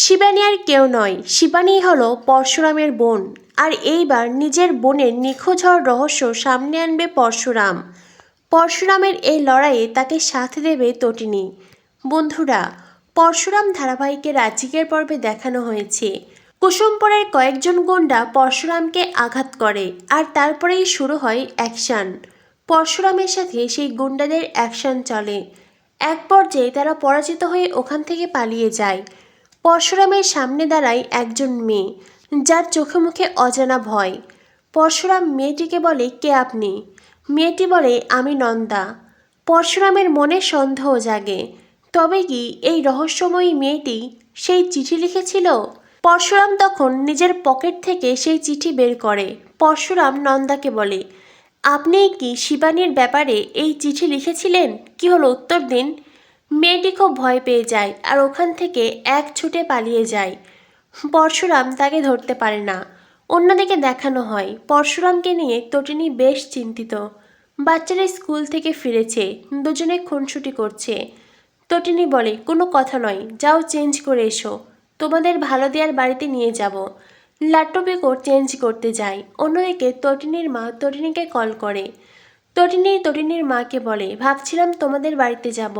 শিবানী আর কেউ নয়, শিবানী হলো পরশুরামের বোন। আর এইবার নিজের বোনের নিখোঁজ হওয়ার রহস্য সামনে আনবে পরশুরাম। পরশুরামের এই লড়াইয়ে তাকে সাথ দেবে তটিনী। বন্ধুরা, পরশুরাম ধারাবাহিকের আজকের পর্বে দেখানো হয়েছে কুসুমপুরের কয়েকজন গুন্ডা পরশুরামকে আঘাত করে, আর তারপরেই শুরু হয় অ্যাকশন। পরশুরামের সাথে সেই গুন্ডাদের অ্যাকশন চলে। এক পর্যায়ে তারা পরাজিত হয়ে ওখান থেকে পালিয়ে যায়। পরশুরামের সামনে দাঁড়ায় একজন মেয়ে, যার চোখে মুখে অজানা ভয়। পরশুরাম মেয়েটিকে বলে, কে আপনি? মেয়েটি বলে, আমি নন্দা। পরশুরামের মনে সন্দেহ জাগে, তবে কি এই রহস্যময়ী মেয়েটি সেই চিঠি লিখেছিল? পরশুরাম তখন নিজের পকেট থেকে সেই চিঠি বের করে। পরশুরাম নন্দাকে বলে, আপনি কি শিবানীর ব্যাপারে এই চিঠি লিখেছিলেন? কি হলো, উত্তর দিন। মেয়েটি খুব ভয় পেয়ে যায় আর ওখান থেকে এক ছুটে পালিয়ে যায়। পরশুরাম তাকে ধরতে পারে না। অন্যদিকে দেখানো হয় পরশুরামকে নিয়ে তটিনী বেশ চিন্তিত। বাচ্চারা স্কুল থেকে ফিরেছে, দুজনে খুনসুটি করছে। তটিনী বলে, কোনো কথা নয়, যাও চেঞ্জ করে এসো, তোমাদের ভালো দেওয়ার বাড়িতে নিয়ে যাব। লাট্টু পিকো চেঞ্জ করতে যায়। অন্যদিকে তটিনীর মা তটিনীকে কল করে। তটিনীর মাকে বলে, ভাবছিলাম তোমাদের বাড়িতে যাব,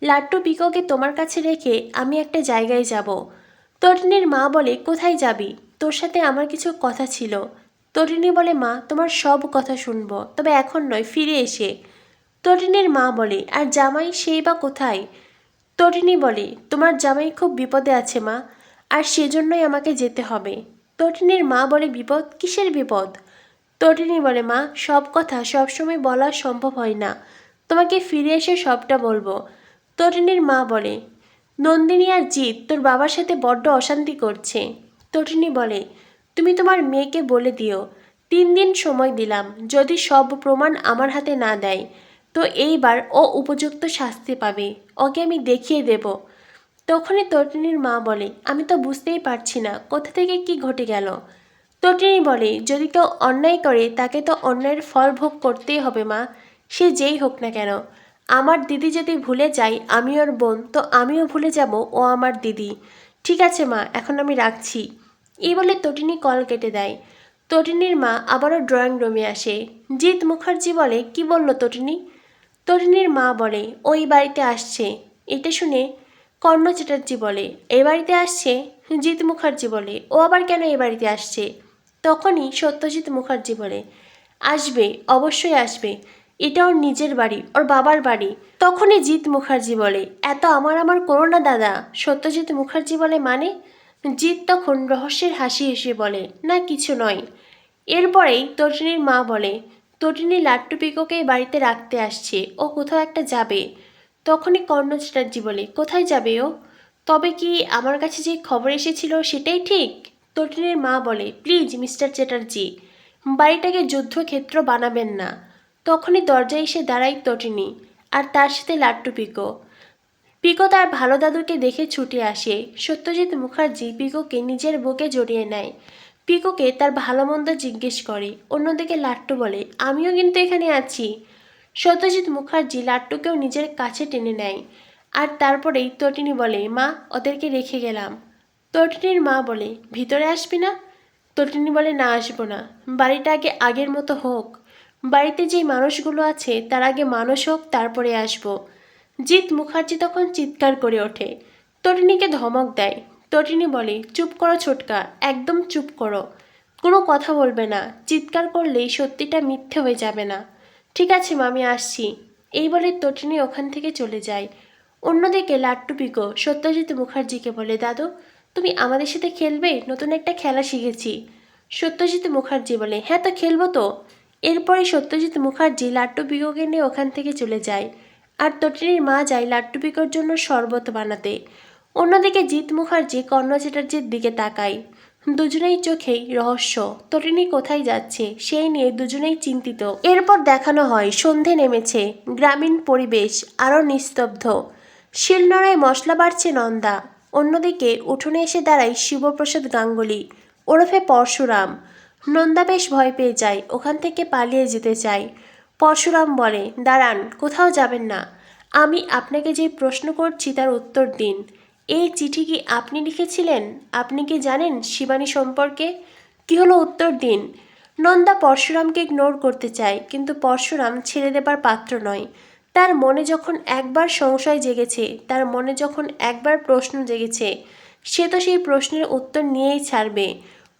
লাট্টু পিকোকে তোমার কাছে রেখে আমি একটা জায়গায় যাব। তটিনীর মা বলে, কোথায় যাবি? তোর সাথে আমার কিছু কথা ছিল। তটিনী বলে, মা তোমার সব কথা শুনবো, তবে এখন নয়, ফিরে এসে। তটিনীর মা বলে, আর জামাই সেই বা কোথায়? তটিনী বলে, তোমার জামাই খুব বিপদে আছে মা, আর সেজন্যই আমাকে যেতে হবে। তটিনীর মা বলে, বিপদ? কিসের বিপদ? তটিনী বলে, মা সব কথা সবসময় বলা সম্ভব হয় না, তোমাকে ফিরে এসে সবটা বলবো। তটিনীর মা বলে, নন্দিনী আর জিৎ তোর বাবার সাথে বড্ড অশান্তি করছে। তটিনী বলে, তুমি তোমার মেয়েকে বলে দিও, 3 দিন সময় দিলাম, যদি সব প্রমাণ আমার হাতে না দেয় তো এইবার ও উপযুক্ত শাস্তি পাবে, ওকে আমি দেখিয়ে দেব। তখনই তটিনীর মা বলে, আমি তো বুঝতেই পারছি না কোথা থেকে কি ঘটে গেল। তটিনী বলে, যদি কেউ অন্যায় করে তাকে তো অন্যায়ের ফল ভোগ করতেই হবে মা, সে যেই হোক না কেন। আমার দিদি যদি ভুলে যায় আমি ওর বোন, তো আমিও ভুলে যাব ও আমার দিদি। ঠিক আছে মা, এখন আমি রাখছি। এই বলে তটিনী কল কেটে দেয়। তটিনীর মা আবারও ড্রয়িং রুমে আসে। জিৎ মুখার্জি বলে, কি বলল তটিনী? তটিনীর মা বলে, ওই বাড়িতে আসছে। এটা শুনে কর্ণ চ্যাটার্জি বলে, এ বাড়িতে আসছে? জিৎ মুখার্জি বলে, ও আবার কেন এ বাড়িতে আসছে? তখনই সত্যজিৎ মুখার্জি বলে, আসবে, অবশ্যই আসবে, এটা ওর নিজের বাড়ি, ওর বাবার বাড়ি। তখনই জিৎ মুখার্জি বলে, এত আমার করো না দাদা। সত্যজিৎ মুখার্জি বলে, মানে? জিৎ তখন রহস্যের হাসি হেসে বলে, না কিছু নয়। এরপরেই তটিনীর মা বলে, তটিনী লাট্টু পিকোকে বাড়িতে রাখতে আসছে, ও কোথাও একটা যাবে। তখনই কর্ণ চ্যাটার্জি বলে, কোথায় যাবে ও? তবে কি আমার কাছে যে খবর এসেছিল সেটাই ঠিক? তটিনীর মা বলে, প্লিজ মিস্টার চ্যাটার্জি, বাড়িটাকে যুদ্ধক্ষেত্র বানাবেন না। তখনই দরজায় এসে দাঁড়ায় তটিনী, আর তার সাথে লাট্টু পিকো। পিকো তার ভালো দাদুকে দেখে ছুটে আসে। সত্যজিৎ মুখার্জি পিকোকে নিজের বুকে জড়িয়ে নেয়। পিকোকে তার ভালো মন্দ জিজ্ঞেস করে। অন্যদিকে লাট্টু বলে, আমিও কিন্তু এখানে আছি। সত্যজিৎ মুখার্জি লাট্টুকেও নিজের কাছে টেনে নেয়। আর তারপরেই তটিনী বলে, মা ওদেরকে রেখে গেলাম। তটিনীর মা বলে, ভিতরে আসবি না? তটিনী বলে, না আসবো না, বাড়িটা আগে আগের মতো হোক, বাড়িতে যেই মানুষগুলো আছে তার আগে মানুষ হোক, তারপরে আসবো। জিৎ মুখার্জি তখন চিৎকার করে ওঠে। তটিনীকে ধমক দেয়। তটিনী বলে, চুপ করো ছোটকা, একদম চুপ করো, কোনো কথা বলবে না, চিৎকার করলেই সত্যিটা মিথ্যে হয়ে যাবে না। ঠিক আছে মা, আমি আসছি। এই বলে তটিনী ওখান থেকে চলে যায়। অন্যদিকে লাট্টু পিকো সত্যজিৎ মুখার্জিকে বলে, দাদু তুমি আমাদের সাথে খেলবে, নতুন একটা খেলা শিখেছি। সত্যজিৎ মুখার্জি বলে, হ্যাঁ তো খেলবো তো। এরপরে সত্যজিৎ মুখার্জি লাট্টু পিকোকে নিয়ে ওখান থেকে চলে যায়। আর তটিনীর মা যায় লাট্টু পিকোর জন্য শরবত বানাতে। অন্যদিকে জিৎ মুখার্জি কর্ণ চ্যাটার্জির দিকে তাকায়। দুজনেই চোখেই রহস্য। তটিনী কোথায় যাচ্ছে সেই নিয়ে দুজনেই চিন্তিত। এরপর দেখানো হয় সন্ধে নেমেছে, গ্রামীণ পরিবেশ আরও নিস্তব্ধ। শিলনোড়ায় মশলা বাড়ছে নন্দা। অন্যদিকে উঠোনে এসে দাঁড়ায় শিবপ্রসাদ গাঙ্গুলি ওরফে পরশুরাম। নন্দা বেশ ভয় পেয়ে যায়, ওখান থেকে পালিয়ে যেতে চায়। পরশুরাম বলে, দাঁড়ান, কোথাও যাবেন না, আমি আপনাকে যে প্রশ্ন করছি তার উত্তর দিন। এই চিঠি কি আপনি লিখেছিলেন? আপনি কি জানেন শিবানী সম্পর্কে? কি হলো উত্তর দিন। নন্দা পরশুরামকে ইগনোর করতে চায়, কিন্তু পরশুরাম ছেড়ে দেবার পাত্র নয়। তার মনে যখন একবার সংশয় জেগেছে, তার মনে যখন একবার প্রশ্ন জেগেছে, সে তো সেই প্রশ্নের উত্তর নিয়েই ছাড়বে।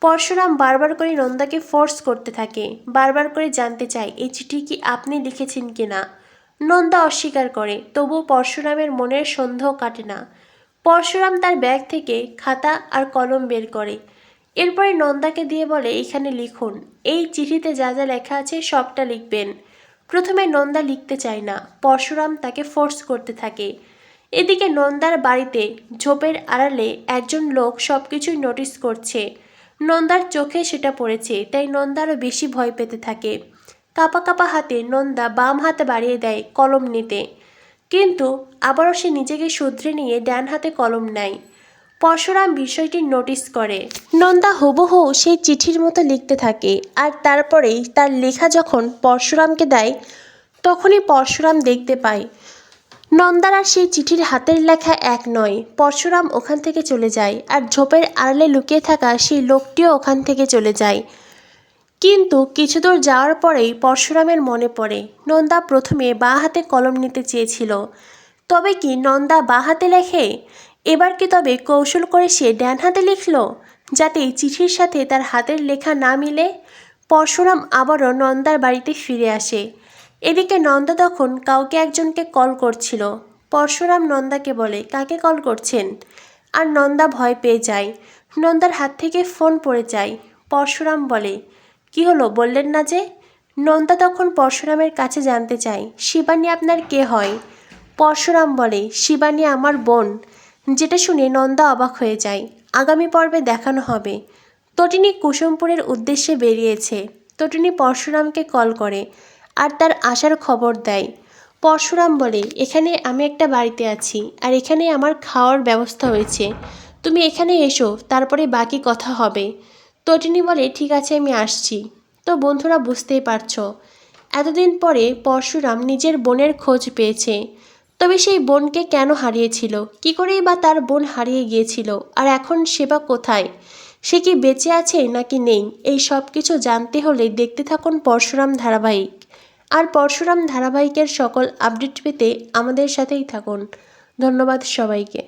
পরশুরাম বারবার করে নন্দাকে ফোর্স করতে থাকে, বারবার করে জানতে চায় এই চিঠি কি আপনি লিখেছেন কিনা। নন্দা অস্বীকার করে, তবুও পরশুরামের মনের সন্দেহ কাটে না। পরশুরাম তার ব্যাগ থেকে খাতা আর কলম বের করে। এরপরে নন্দাকে দিয়ে বলে, এখানে লিখুন, এই চিঠিতে যা যা লেখা আছে সবটা লিখবেন। প্রথমে নন্দা লিখতে চায় না, পরশুরাম তাকে ফোর্স করতে থাকে। এদিকে নন্দার বাড়িতে ঝোপের আড়ালে একজন লোক সব কিছুই নোটিস করছে। নন্দার চোখে সেটা পড়েছে, তাই নন্দা আরও বেশি ভয় পেতে থাকে। কাঁপা কাঁপা হাতে নন্দা বাম হাতে বাড়িয়ে দেয় কলম নিতে, কিন্তু আবারও সে নিজেকে শুধরে নিয়ে ডান হাতে কলম নেয়। পরশুরাম বিষয়টি নোটিস করে। নন্দা হুবহু সেই চিঠির মতো লিখতে থাকে, আর তারপরেই তার লেখা যখন পরশুরামকে দেয়, তখনই পরশুরাম দেখতে পায় নন্দার আর সেই চিঠির হাতের লেখা এক নয়। পরশুরাম ওখান থেকে চলে যায়, আর ঝোপের আড়ালে লুকিয়ে থাকা সেই লোকটিও ওখান থেকে চলে যায়। কিন্তু কিছু দূর যাওয়ার পরেই পরশুরামের মনে পড়ে নন্দা প্রথমে বাঁ হাতে কলম নিতে চেয়েছিল। তবে কি নন্দা বাঁ হাতে লেখে? এবার কি তবে কৌশল করে সে ডান হাতে লিখল, যাতে চিঠির সাথে তার হাতের লেখা না মিলে? পরশুরাম আবারও নন্দার বাড়িতে ফিরে আসে। এদিকে নন্দা তখন কাউকে একজনকে কল করছিল। পরশুরাম নন্দাকে বলে, কাকে কল করছেন? আর নন্দা ভয় পেয়ে যায়। নন্দার হাত থেকে ফোন পড়ে যায়। পরশুরাম বলে, কি হলো বললেন না যে? নন্দা তখন পরশুরামের কাছে জানতে চায়, শিবানী আপনার কে হয়? পরশুরাম বলে, শিবানী আমার বোন। যেটা শুনে নন্দা অবাক হয়ে যায়। আগামী পর্বে দেখানো হবে তটিনী কুসুমপুরের উদ্দেশ্যে বেরিয়েছে। তটিনী পরশুরামকে কল করে আর তার আসার খবর দেয়। পরশুরাম বলে, এখানে আমি একটা বাড়িতে আছি, আর এখানে আমার খাওয়ার ব্যবস্থা হয়েছে। তুমি এখানে এসো, তারপরে বাকি কথা হবে। তটিনী বলে, ঠিক আছে, আমি আসছি। তো বন্ধুরা, বুঝতেই পারছো, এতদিন পরে পরশুরাম নিজের বোনের খোঁজ পেয়েছে। তবে সেই বোনকে কেন হারিয়েছিল, কী করেই বা তার বোন হারিয়ে গিয়েছিল, আর এখন সে বা কোথায়? সে কি বেঁচে আছে নাকি নেই? এই সব কিছু জানতে হলে দেখতে থাকুন পরশুরাম ধারাবাহিক। আর পরশুরাম ধারাবাহিকের সকল আপডেট পেতে আমাদের সাথেই থাকুন। ধন্যবাদ সবাইকে।